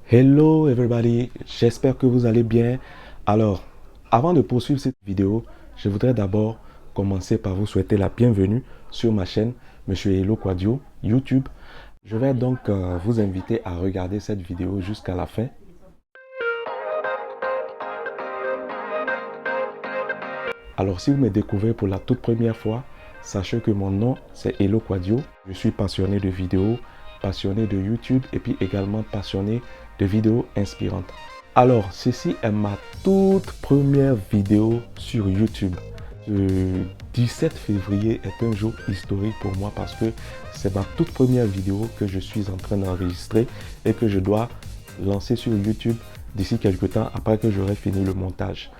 Hello everybody, j'espère que vous allez bien. Alors, avant de poursuivre cette vidéo, je voudrais d'abord commencer par vous souhaiter la bienvenue sur ma chaîne, Monsieur Hello Quadio, YouTube. Je vais donc vous inviter à regarder cette vidéo jusqu'à la fin. Alors, si vous me découvrez pour la toute première fois, sachez que mon nom c'est Hello Quadio. Je suis passionné de vidéos, passionné de YouTube et puis également passionné de vidéos inspirantes. Alors, ceci est ma toute première vidéo sur YouTube. Le 17 février est un jour historique pour moi parce que c'est ma toute première vidéo que je suis en train d'enregistrer et que je dois lancer sur YouTube d'ici quelques temps après que j'aurai fini le montage.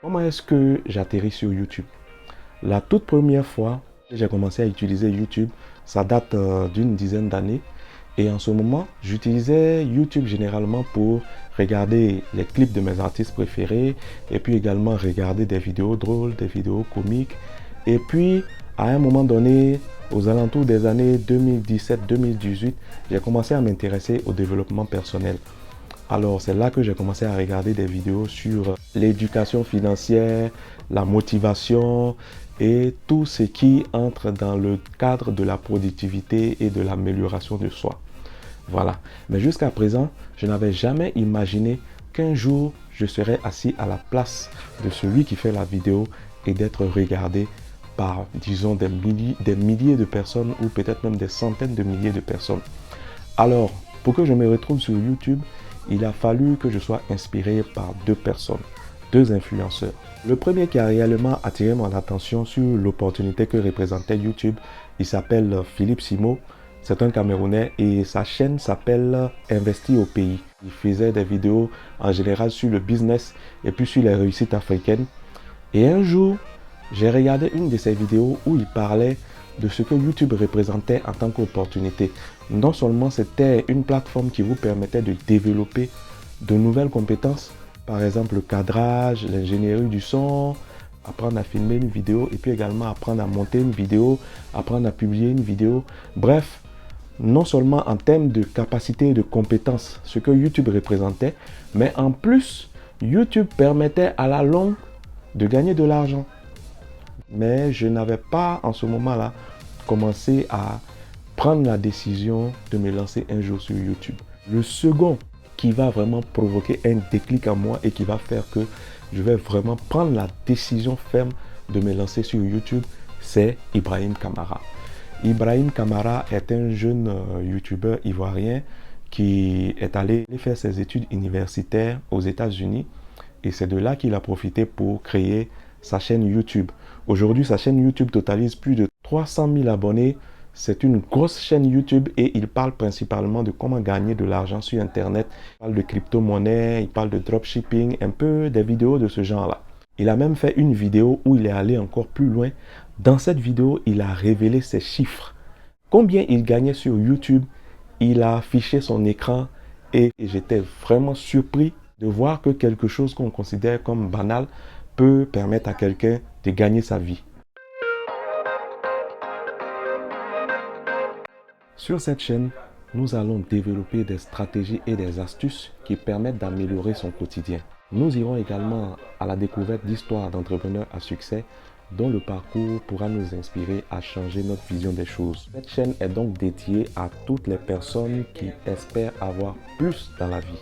Comment est-ce que j'atterris sur YouTube? La toute première fois que j'ai commencé à utiliser YouTube, ça date d'une dizaine d'années. Et en ce moment, j'utilisais YouTube généralement pour regarder les clips de mes artistes préférés et puis également regarder des vidéos drôles, des vidéos comiques. Et puis, à un moment donné, aux alentours des années 2017-2018, j'ai commencé à m'intéresser au développement personnel. Alors, c'est là que j'ai commencé à regarder des vidéos sur l'éducation financière, la motivation et tout ce qui entre dans le cadre de la productivité et de l'amélioration de soi. Voilà. Mais jusqu'à présent, je n'avais jamais imaginé qu'un jour, je serais assis à la place de celui qui fait la vidéo et d'être regardé par, disons, des milliers de personnes ou peut-être même des centaines de milliers de personnes. Alors, pour que je me retrouve sur YouTube, il a fallu que je sois inspiré par deux personnes, deux influenceurs. Le premier qui a réellement attiré mon attention sur l'opportunité que représentait YouTube, il s'appelle Philippe Simo. C'est un Camerounais et sa chaîne s'appelle Investi au pays. Il faisait des vidéos en général sur le business et puis sur les réussites africaines. Et un jour, j'ai regardé une de ses vidéos où il parlait de ce que YouTube représentait en tant qu'opportunité. Non seulement c'était une plateforme qui vous permettait de développer de nouvelles compétences, par exemple le cadrage, l'ingénierie du son, apprendre à filmer une vidéo et puis également apprendre à monter une vidéo, apprendre à publier une vidéo. Bref, non seulement en termes de capacité et de compétences, ce que YouTube représentait, mais en plus, YouTube permettait à la longue de gagner de l'argent. Mais je n'avais pas en ce moment-là commencé à prendre la décision de me lancer un jour sur YouTube. Le second qui va vraiment provoquer un déclic en moi et qui va faire que je vais vraiment prendre la décision ferme de me lancer sur YouTube, c'est Ibrahim Kamara. Ibrahim Kamara est un jeune YouTuber ivoirien qui est allé faire ses études universitaires aux États-Unis et c'est de là qu'il a profité pour créer sa chaîne YouTube. Aujourd'hui, sa chaîne YouTube totalise plus de 300 000 abonnés. C'est une grosse chaîne YouTube et il parle principalement de comment gagner de l'argent sur Internet. Il parle de crypto-monnaie, il parle de dropshipping, un peu des vidéos de ce genre-là. Il a même fait une vidéo où il est allé encore plus loin. Dans cette vidéo, il a révélé ses chiffres. Combien il gagnait sur YouTube, il a affiché son écran et j'étais vraiment surpris de voir que quelque chose qu'on considère comme banal peut permettre à quelqu'un de gagner sa vie. Sur cette chaîne, nous allons développer des stratégies et des astuces qui permettent d'améliorer son quotidien. Nous irons également à la découverte d'histoires d'entrepreneurs à succès dont le parcours pourra nous inspirer à changer notre vision des choses. Cette chaîne est donc dédiée à toutes les personnes qui espèrent avoir plus dans la vie.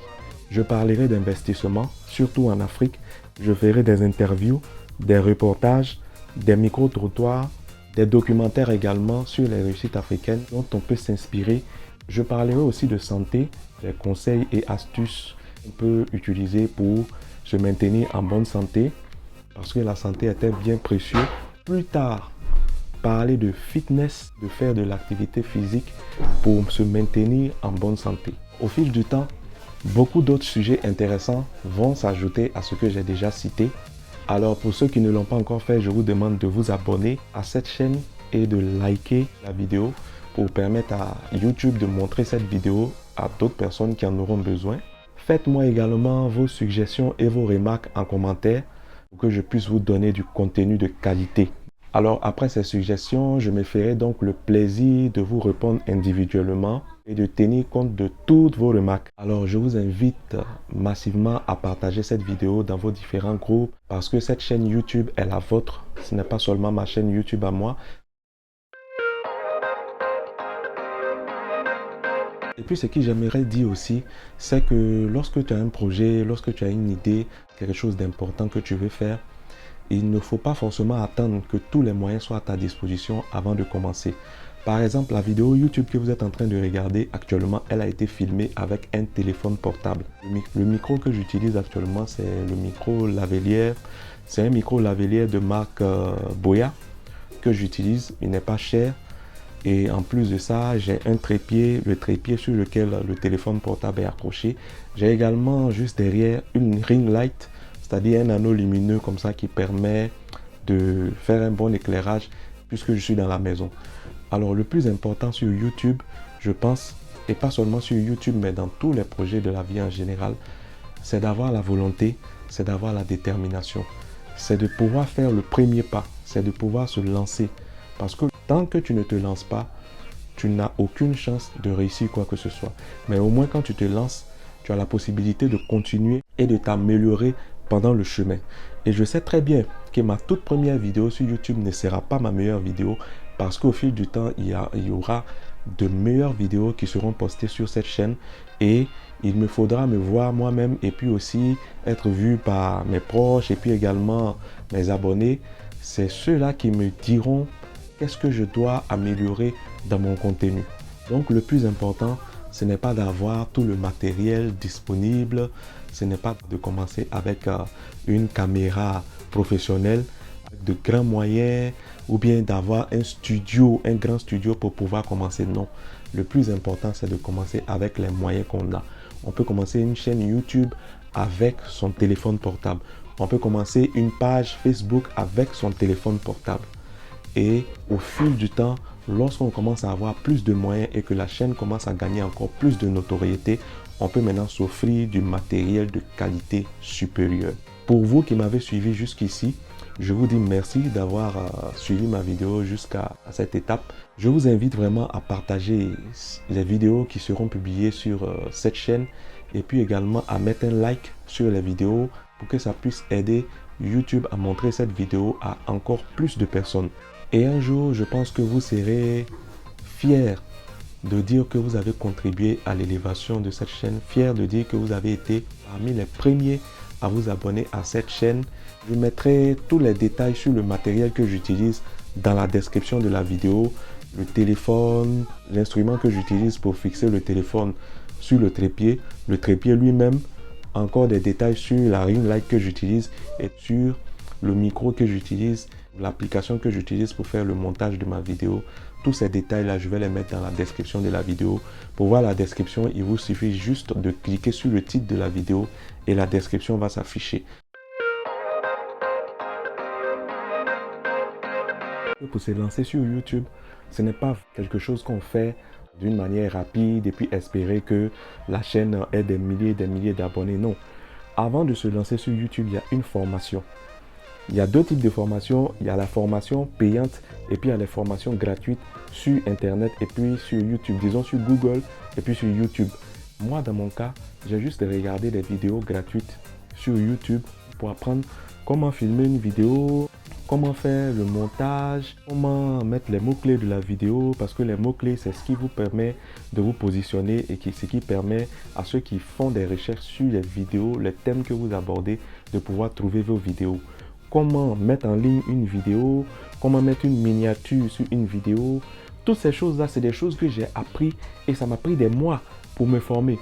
Je parlerai d'investissement, surtout en Afrique. Je ferai des interviews, des reportages, des micro-trottoirs, des documentaires également sur les réussites africaines dont on peut s'inspirer. Je parlerai aussi de santé, des conseils et astuces qu'on peut utiliser pour se maintenir en bonne santé parce que la santé est un bien précieux. Plus tard, parler de fitness, de faire de l'activité physique pour se maintenir en bonne santé. Au fil du temps, beaucoup d'autres sujets intéressants vont s'ajouter à ce que j'ai déjà cité. Alors pour ceux qui ne l'ont pas encore fait, je vous demande de vous abonner à cette chaîne et de liker la vidéo pour permettre à YouTube de montrer cette vidéo à d'autres personnes qui en auront besoin. Faites-moi également vos suggestions et vos remarques en commentaire pour que je puisse vous donner du contenu de qualité. Alors après ces suggestions, je me ferai donc le plaisir de vous répondre individuellement et de tenir compte de toutes vos remarques. Alors je vous invite massivement à partager cette vidéo dans vos différents groupes parce que cette chaîne YouTube est la vôtre. Ce n'est pas seulement ma chaîne YouTube à moi. Et puis ce que j'aimerais dire aussi, c'est que lorsque tu as un projet, lorsque tu as une idée, quelque chose d'important que tu veux faire, il ne faut pas forcément attendre que tous les moyens soient à ta disposition avant de commencer. Par exemple, la vidéo YouTube que vous êtes en train de regarder actuellement, elle a été filmée avec un téléphone portable. Le micro que j'utilise actuellement, c'est le micro lavalière. C'est un micro lavalière de marque Boya que j'utilise. Il n'est pas cher. Et en plus de ça, j'ai un trépied, le trépied sur lequel le téléphone portable est accroché. J'ai également juste derrière une ring light, c'est-à-dire un anneau lumineux comme ça qui permet de faire un bon éclairage puisque je suis dans la maison. Alors le plus important sur YouTube, je pense, et pas seulement sur YouTube, mais dans tous les projets de la vie en général, c'est d'avoir la volonté, c'est d'avoir la détermination. C'est de pouvoir faire le premier pas, c'est de pouvoir se lancer. Parce que tant que tu ne te lances pas, tu n'as aucune chance de réussir quoi que ce soit. Mais au moins quand tu te lances, tu as la possibilité de continuer et de t'améliorer pendant le chemin. Et je sais très bien que ma toute première vidéo sur YouTube ne sera pas ma meilleure vidéo parce qu'au fil du temps, il y aura de meilleures vidéos qui seront postées sur cette chaîne et il me faudra me voir moi-même et puis aussi être vu par mes proches et puis également mes abonnés. C'est ceux-là qui me diront qu'est-ce que je dois améliorer dans mon contenu. Donc le plus important, ce n'est pas d'avoir tout le matériel disponible, ce n'est pas de commencer avec une caméra professionnelle, de grands moyens ou bien d'avoir un studio, un grand studio pour pouvoir commencer. Non, le plus important, c'est de commencer avec les moyens qu'on a. On peut commencer une chaîne YouTube avec son téléphone portable. On peut commencer une page Facebook avec son téléphone portable. Et au fil du temps, lorsqu'on commence à avoir plus de moyens et que la chaîne commence à gagner encore plus de notoriété, on peut maintenant s'offrir du matériel de qualité supérieure. Pour vous qui m'avez suivi jusqu'ici, je vous dis merci d'avoir suivi ma vidéo jusqu'à cette étape. Je vous invite vraiment à partager les vidéos qui seront publiées sur cette chaîne et puis également à mettre un like sur les vidéos pour que ça puisse aider YouTube à montrer cette vidéo à encore plus de personnes. Et un jour, je pense que vous serez fiers de dire que vous avez contribué à l'élévation de cette chaîne, fiers de dire que vous avez été parmi les premiers à vous abonner à cette chaîne. Je mettrai tous les détails sur le matériel que j'utilise dans la description de la vidéo, le téléphone, l'instrument que j'utilise pour fixer le téléphone sur le trépied lui-même, encore des détails sur la ring light que j'utilise et sur le micro que j'utilise, l'application que j'utilise pour faire le montage de ma vidéo. Tous ces détails-là, je vais les mettre dans la description de la vidéo. Pour voir la description, il vous suffit juste de cliquer sur le titre de la vidéo et la description va s'afficher. Pour se lancer sur YouTube, ce n'est pas quelque chose qu'on fait d'une manière rapide et puis espérer que la chaîne ait des milliers d'abonnés. Non. Avant de se lancer sur YouTube, il y a une formation. Il y a deux types de formations. Il y a la formation payante et puis il y a les formations gratuites sur Internet et puis sur YouTube. Disons sur Google et puis sur YouTube. Moi, dans mon cas, j'ai juste regardé des vidéos gratuites sur YouTube pour apprendre comment filmer une vidéo, comment faire le montage, comment mettre les mots-clés de la vidéo, parce que les mots-clés, c'est ce qui vous permet de vous positionner et ce qui permet à ceux qui font des recherches sur les vidéos, les thèmes que vous abordez, de pouvoir trouver vos vidéos. Comment mettre en ligne une vidéo, comment mettre une miniature sur une vidéo. Toutes ces choses-là, c'est des choses que j'ai appris et ça m'a pris des mois pour me former.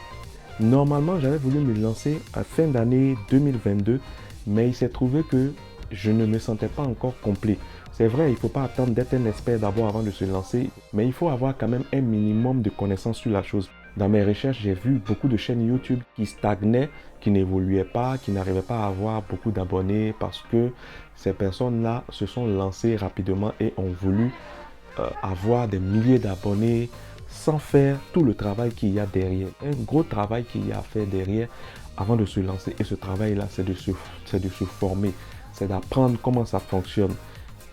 Normalement, j'avais voulu me lancer à fin d'année 2022, mais il s'est trouvé que je ne me sentais pas encore complet. C'est vrai, il ne faut pas attendre d'être un expert d'abord avant de se lancer, mais il faut avoir quand même un minimum de connaissances sur la chose. Dans mes recherches, j'ai vu beaucoup de chaînes YouTube qui stagnaient, qui n'évoluaient pas, qui n'arrivaient pas à avoir beaucoup d'abonnés parce que ces personnes-là se sont lancées rapidement et ont voulu avoir des milliers d'abonnés sans faire tout le travail qu'il y a derrière. Un gros travail qu'il y a à faire derrière avant de se lancer. Et ce travail-là, c'est de se former. C'est d'apprendre comment ça fonctionne.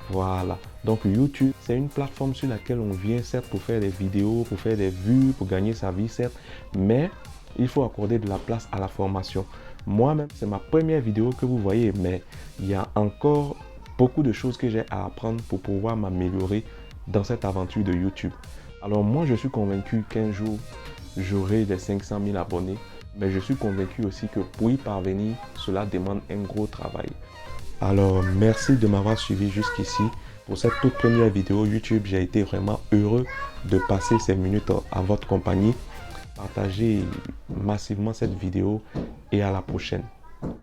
Voilà. Donc YouTube, c'est une plateforme sur laquelle on vient certes pour faire des vidéos, pour faire des vues, pour gagner sa vie certes, mais il faut accorder de la place à la formation. Moi-même, c'est ma première vidéo que vous voyez, mais il y a encore beaucoup de choses que j'ai à apprendre pour pouvoir m'améliorer dans cette aventure de YouTube. Alors moi, je suis convaincu qu'un jour, j'aurai les 500 000 abonnés, mais je suis convaincu aussi que pour y parvenir, cela demande un gros travail. Alors, merci de m'avoir suivi jusqu'ici. Pour cette toute première vidéo YouTube, j'ai été vraiment heureux de passer ces minutes à votre compagnie. Partagez massivement cette vidéo et à la prochaine.